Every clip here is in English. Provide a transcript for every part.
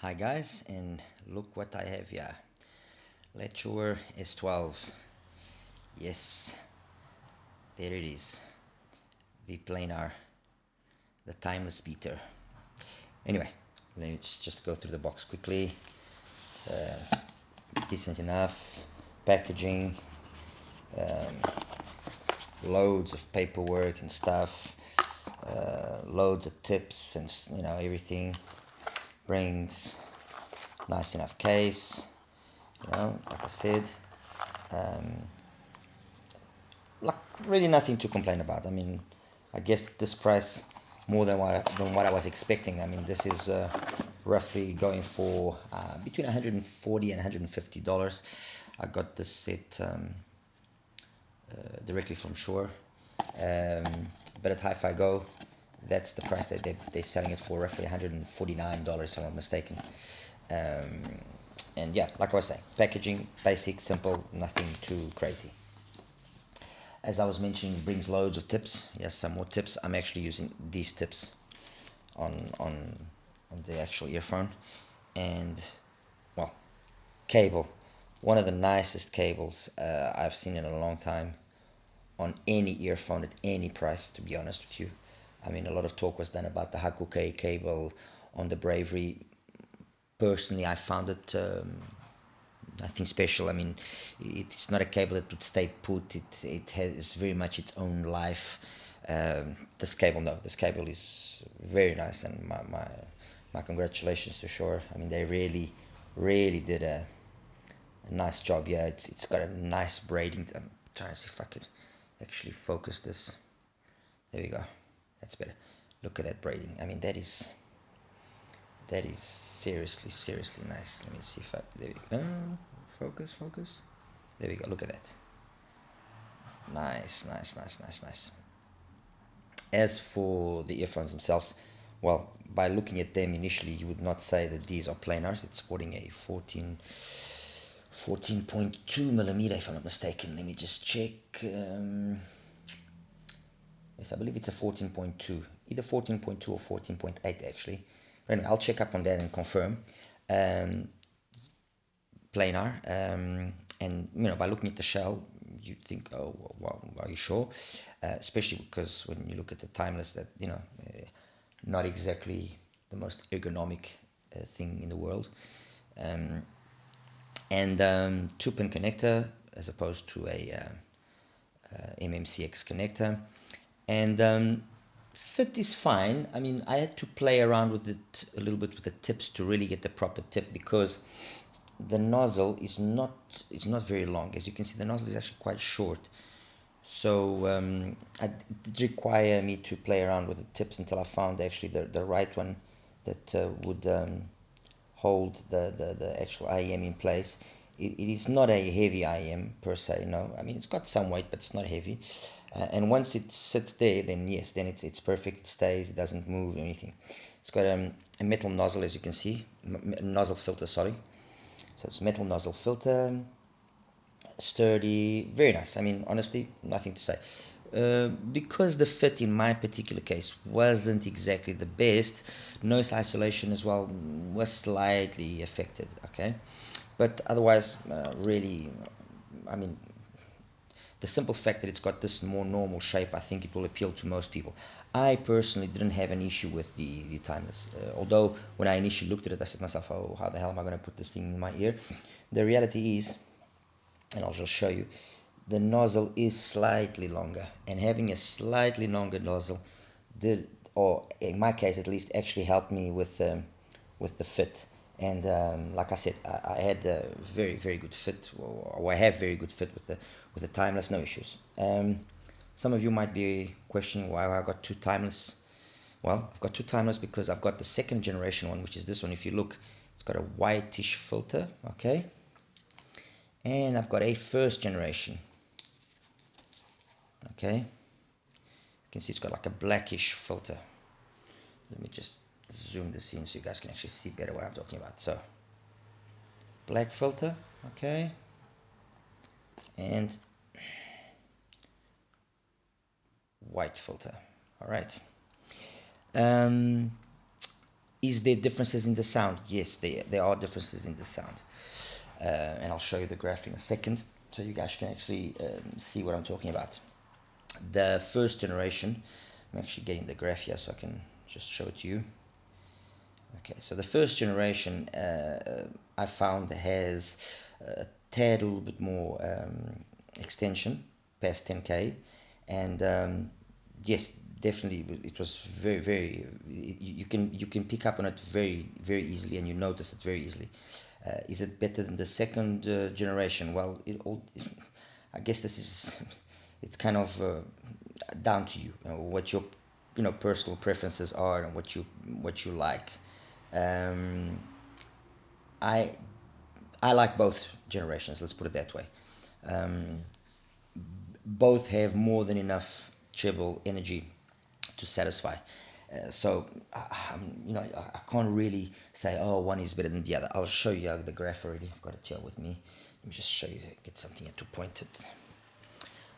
Hi guys, and look what I have here. LETSHUOER S12. Yes, there it is. The planar, the timeless beater. Anyway, let's just go through the box quickly. Decent enough packaging, loads of paperwork and stuff, loads of tips and everything. Brings nice enough case. Like I said, like really nothing to complain about. I mean, I guess this price more than what I was expecting. I mean, this is roughly going for between $140 and $150. I got this set directly from Shure, but at Hi-Fi Go, that's the price that they're selling it for, roughly $149 if I'm not mistaken. And yeah, like I was saying, packaging, basic, simple, nothing too crazy. As I was mentioning, it brings loads of tips. Yes, some more tips. I'm actually using these tips on the actual earphone. And, well, cable. One of the nicest cables I've seen in a long time on any earphone at any price, to be honest with you. I mean, a lot of talk was done about the Hakuke cable on the Bravery. Personally, I found it nothing special. I mean, it's not a cable that would stay put. It has very much its own life. This cable, no, this cable is very nice, and my congratulations to Shure. I mean, they really did a nice job here. It's got a nice braiding. I'm trying to see if I could actually focus this. There we go. That's better. Look at that braiding. I mean, that is seriously nice. Let me see if I, there we go. Focus. There we go. Look at that. Nice. As for the earphones themselves, well, by looking at them initially, you would not say that these are planars. It's sporting a 14.2 millimeter, if I'm not mistaken. Let me just check. Yes, I believe it's a 14.2, either 14.2 or 14.8 actually. But anyway, I'll check up on that and confirm. Planar, and by looking at the shell, you think, oh, well, are you sure? Especially because when you look at the timeless, that not exactly the most ergonomic thing in the world. And 2-pin connector as opposed to a MMCX connector. And fit is fine. I mean, I had to play around with it a little bit with the tips to really get the proper tip, because the nozzle is not very long. As you can see, the nozzle is actually quite short. So it did require me to play around with the tips until I found actually the right one that would hold the actual IEM in place. It is not a heavy IEM per se, no. I mean, it's got some weight, but it's not heavy. And once it sits there, then yes, then it's perfect. It stays. It doesn't move or anything. It's got a metal nozzle, as you can see, nozzle filter. Sorry. So it's metal nozzle filter, sturdy, very nice. I mean, honestly, nothing to say. Because the fit in my particular case wasn't exactly the best, noise isolation as well was slightly affected, okay? But otherwise, really, I mean, the simple fact that it's got this more normal shape, I think it will appeal to most people. I personally didn't have an issue with the timeless, although when I initially looked at it, I said to myself, oh, how the hell am I going to put this thing in my ear? The reality is, and I'll just show you, the nozzle is slightly longer, and having a slightly longer nozzle did, or in my case at least, actually helped me with the fit. And like I said, I had a very good fit, or I have very good fit with the timeless, no issues. Some of you might be questioning why I got two timeless. Well, I've got two timeless because I've got the second generation one, which is this one. If you look, it's got a whitish filter, okay, and I've got a first generation, okay. You can see it's got like a blackish filter. Let me just zoom this in so you guys can actually see better what I'm talking about. So, black filter, okay, and white filter. All right. Is there differences in the sound? Yes, there are differences in the sound. And I'll show you the graph in a second so you guys can actually see what I'm talking about. The first generation, I'm actually getting the graph here so I can just show it to you. Okay, so the first generation I found has a tad a little bit more extension past 10K, and yes, definitely it was very you can pick up on it very easily, and you notice it very easily. Is it better than the second generation? Well, I guess this is it's kind of down to you, what your personal preferences are and what you like. um, I I like both generations. Let's put it that way. Um, Both have more than enough treble energy to satisfy. So I can't really say, oh, one is better than the other. I'll show you the graph already. I've got it here with me. Let me just show you. Get something here to point it.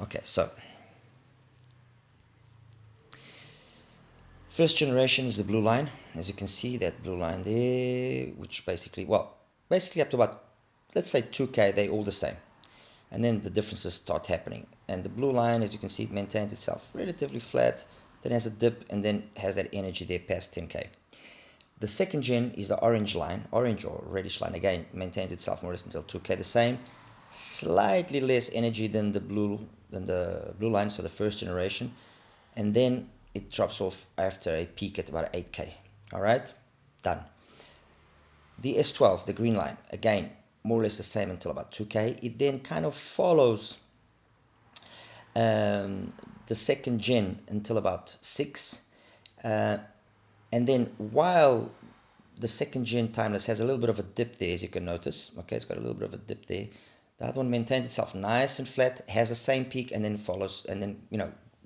Okay, so first generation is the blue line. As you can see, that blue line there, which basically up to about, let's say 2K, they're all the same. And then the differences start happening. And the blue line, as you can see, it maintains itself relatively flat, then has a dip, and then has that energy there past 10K. The second gen is the orange line, orange or reddish line, again, maintains itself more or less until 2K, the same, slightly less energy than the blue line, so the first generation, and then it drops off after a peak at about 8K. All right, done. The S12, the green line, again, more or less the same until about 2K. It then kind of follows the second gen until about 6. And then while the second gen timeless has a little bit of a dip there, as you can notice, okay, it's got a little bit of a dip there. The other one maintains itself nice and flat, has the same peak, and then follows, and then,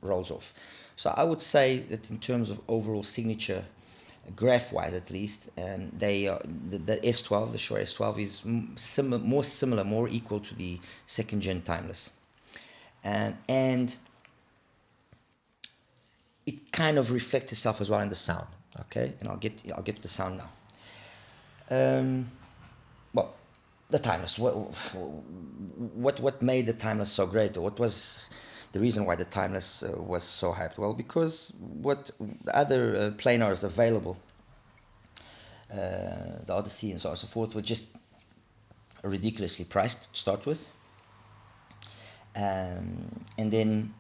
rolls off. So I would say that in terms of overall signature, graph-wise at least, they are, the S12, the Shure S12 is more similar, more equal to the second gen timeless, and it kind of reflects itself as well in the sound. Okay, and I'll get to the sound now. Well, the timeless. What made the timeless so great, or what was the reason why the timeless was so hyped? Well, because what the other planars available, the Odyssey and so on and so forth, were just ridiculously priced to start with, and then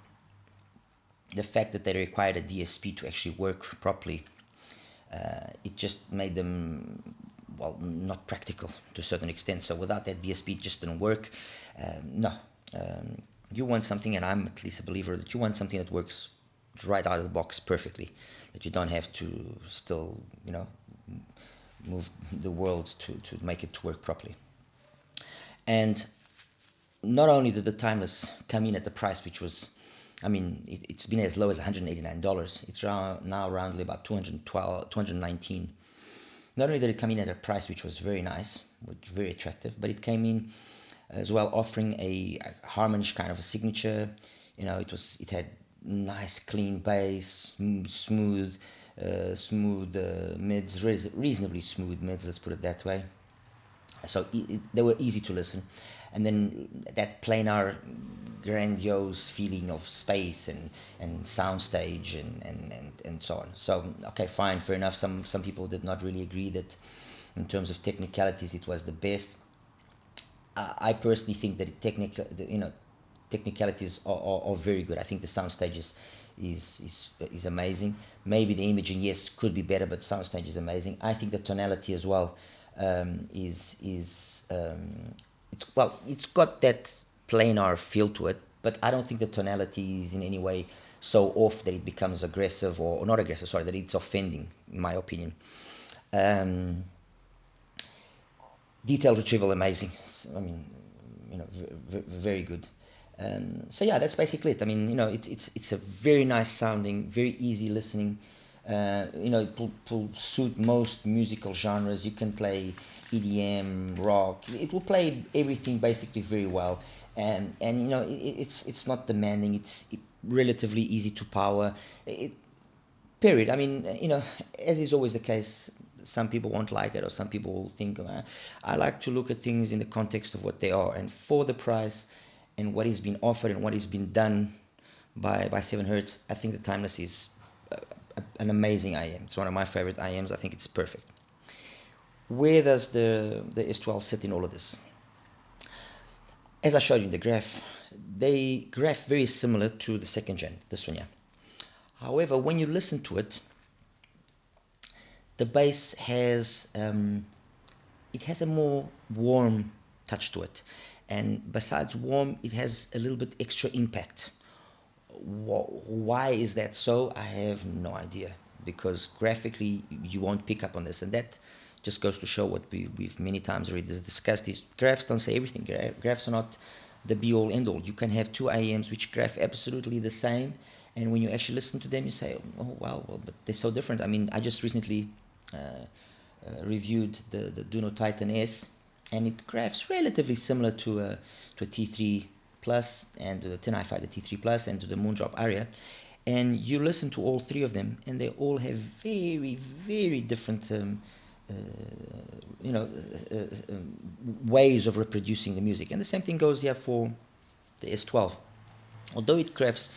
the fact that they required a DSP to actually work properly, it just made them, well, not practical to a certain extent. So without that DSP, it just didn't work. No, you want something, and I'm at least a believer that you want something that works right out of the box perfectly, that you don't have to still, move the world to make it to work properly. And not only did the timeless come in at the price, which was, it's been as low as $189. It's now around about $212, $219. Not only did it come in at a price which was very nice, very attractive, but it came in as well offering a harmonish kind of a signature. It had nice clean bass, smooth mids, reasonably smooth mids, let's put it that way. So they were easy to listen, and then that planar grandiose feeling of space and soundstage and so on. So okay, fine, fair enough. Some people did not really agree that in terms of technicalities it was the best. I personally think that technicalities are very good. I think the soundstage is amazing. Maybe the imaging, yes, could be better, but soundstage is amazing. I think the tonality as well it's got that planar feel to it, but I don't think the tonality is in any way so off that it becomes aggressive, or not aggressive, sorry, that it's offending, in my opinion. Detailed retrieval, amazing. Very good. So yeah, that's basically it. It's a very nice sounding, very easy listening. It will suit most musical genres. You can play EDM, rock. It will play everything basically very well, and it's not demanding. It's relatively easy to power. Period. As is always the case, some people won't like it, or some people will think, I like to look at things in the context of what they are, and for the price and what is being offered and what is being done by 7Hertz, I think the Timeless is an amazing IM. It's one of my favorite IMs. I think it's perfect. Where does the S12 sit in all of this? As I showed you in the graph, they graph very similar to the second gen, this one here. However, when you listen to it, the bass has it has a more warm touch to it, and besides warm, it has a little bit extra impact. Why is that so? I have no idea, because graphically you won't pick up on this, and that just goes to show what we've many times already discussed. These graphs don't say everything. Graphs are not the be-all end-all. You can have two IEMs which graph absolutely the same, and when you actually listen to them, you say, oh wow, well, but they're so different. I mean, I just recently reviewed the Duno Titan S, and it graphs relatively similar to a T3 Plus, and to the Tin Hi-Fi, the T3 Plus, and to the Moondrop Aria, and you listen to all three of them, and they all have very, very different ways of reproducing the music. And the same thing goes here for the S12. Although it graphs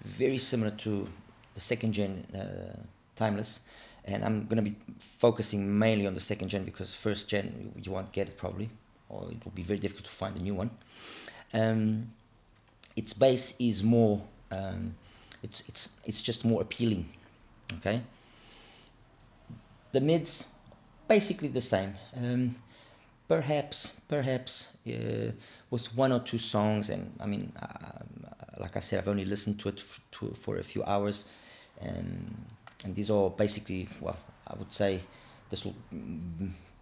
very similar to the second gen Timeless, and I'm going to be focusing mainly on the second gen, because first gen you won't get it probably, or it will be very difficult to find a new one. Its bass is more it's just more appealing. Okay, the mids basically the same, perhaps with one or two songs, and I mean, like I said, I've only listened to it for a few hours, and these are basically, well, I would say this will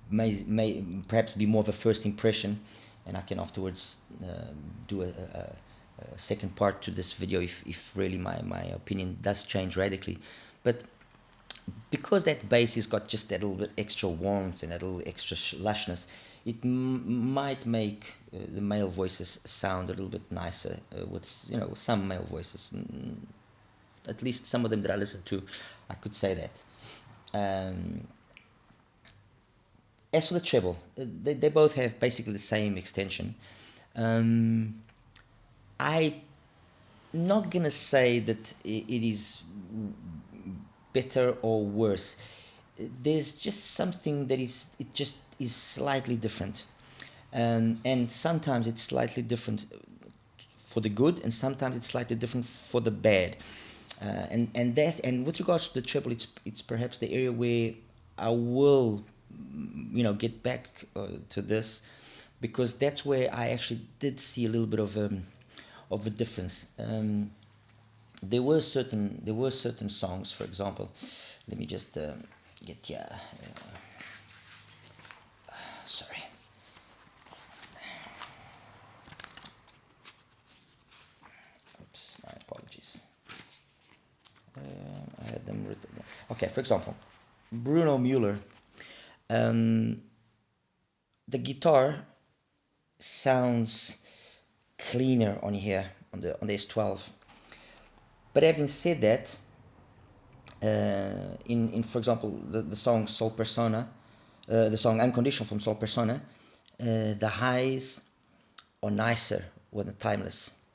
may perhaps be more of a first impression, and I can afterwards do a second part to this video if really my opinion does change radically. But because that bass has got just that little bit extra warmth and that little extra lushness, it might make the male voices sound a little bit nicer, with some male voices. At least some of them that I listen to, I could say that. As for the treble, they both have basically the same extension. I'm not gonna say that it is better or worse. There's just something that is slightly different, and sometimes it's slightly different for the good, and sometimes it's slightly different for the bad. And with regards to the treble, it's perhaps the area where I will get back to this, because that's where I actually did see a little bit of a difference. There were certain songs, for example. Let me just get here. Sorry. Oops, my apologies. I had them written. Okay, for example, Bruno Mueller. The guitar sounds cleaner on here on the S12. But having said that, in for example the song Soul Persona, the song Unconditional from Soul Persona, the highs are nicer with the Timeless.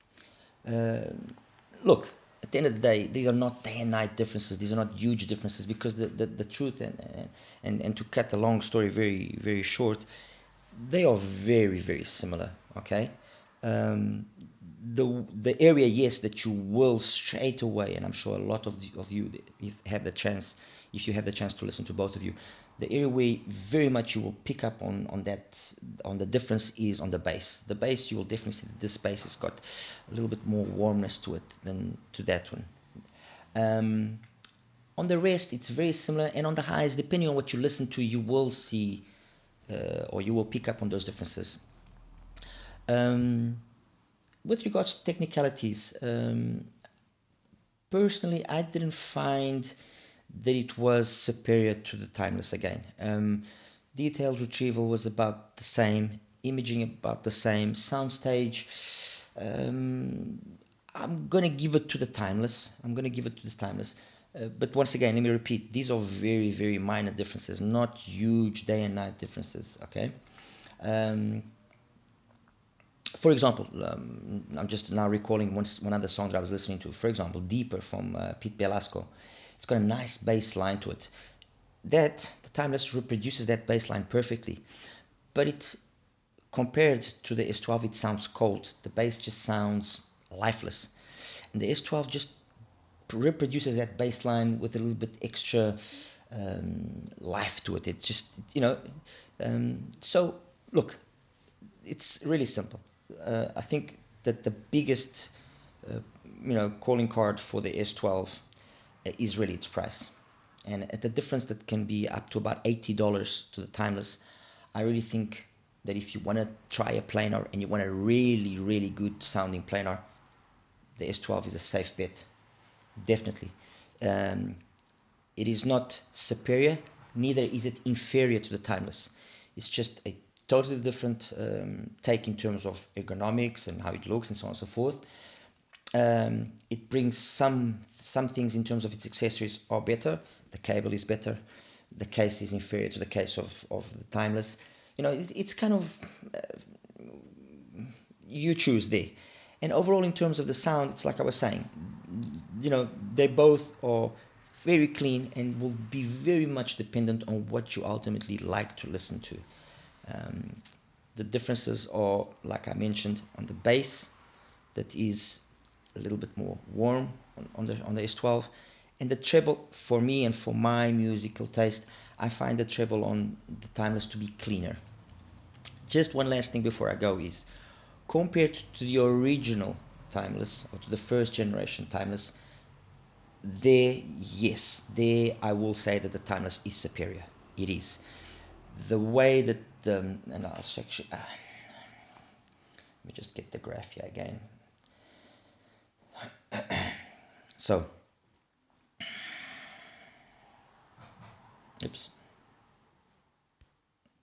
Look, at the end of the day, these are not day and night differences. These are not huge differences, because the truth, and to cut the long story very, very short, they are very, very similar. Okay, the area, yes, that you will straight away, and I'm sure a lot of you, if you have the chance to listen to both of you, the area where very much you will pick up on the difference is on the bass. The bass, you will definitely see that this bass has got a little bit more warmness to it than to that one. On the rest, it's very similar, and on the highs, depending on what you listen to, you will see or you will pick up on those differences. With regards to technicalities, personally, I didn't find that it was superior to the Timeless again. Detailed retrieval was about the same, imaging about the same, soundstage, I'm gonna give it to the Timeless. But once again, let me repeat, these are very, very minor differences, not huge day and night differences, okay? For example, I'm just now recalling one other song that I was listening to. For example, Deeper from Pete Belasco. It's got a nice bass line to it. The Timeless reproduces that bass line perfectly. But it's compared to the S12, it sounds cold. The bass just sounds lifeless. And the S12 just reproduces that bass line with a little bit extra life to it. It just, so look, it's really simple. I think that the biggest, calling card for the S12 is really its price. And at the difference that can be up to about $80 to the Timeless, I really think that if you want to try a planar and you want a really, really good sounding planar, the S12 is a safe bet. Definitely. It is not superior, neither is it inferior to the Timeless. It's just a totally different take in terms of ergonomics and how it looks and so on and so forth. It brings some things in terms of its accessories are better. The cable is better. The case is inferior to the case of the Timeless. It's kind of you choose there. And overall, in terms of the sound, it's like I was saying, they both are very clean and will be very much dependent on what you ultimately like to listen to. The differences are, like I mentioned, on the bass, that is a little bit more warm on the S12, and the treble, for me and for my musical taste, I find the treble on the Timeless to be cleaner. Just one last thing before I go is, compared to the original Timeless, or to the first generation Timeless, there I will say that the Timeless is superior. It is. The way that and I'll actually let me just get the graph here again. So, oops.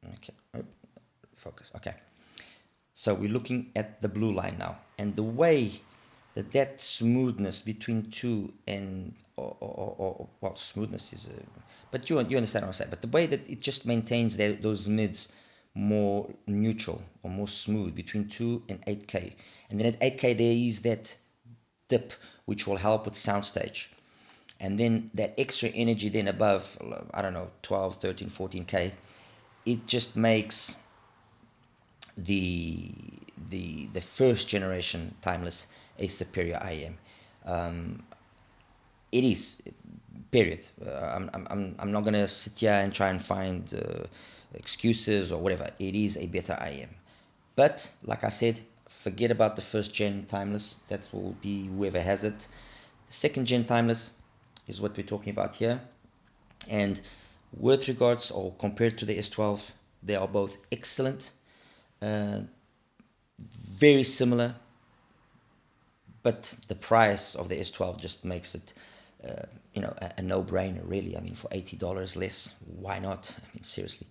Okay, focus. Okay. So we're looking at the blue line now, and the way that smoothness between two and well, smoothness is but you understand what I'm saying. But the way that it just maintains those mids more neutral or more smooth between 2 and 8K, and then at 8K there is that dip which will help with Soundstage, and then that extra energy then above, I don't know, 12, 13, 14K, it just makes the first generation Timeless a superior IEM. It is, period. I'm not gonna sit here and try and find excuses or whatever. It is a better IEM. But like I said, forget about the first gen Timeless. That will be whoever has it. The second gen Timeless is what we're talking about here. And with regards, or compared to the S12, they are both excellent, very similar, but the price of the S12 just makes it a no-brainer, really. I mean, for $80 less, why not? I mean, seriously.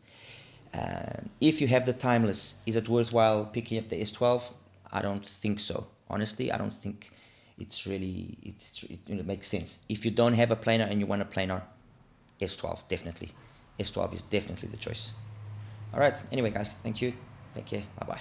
If you have the Timeless, is it worthwhile picking up the S12? I don't think so. Honestly, I don't think it makes sense. If you don't have a planar and you want a planar, S12, definitely. S12 is definitely the choice. All right. Anyway, guys, thank you. Take care. Bye-bye.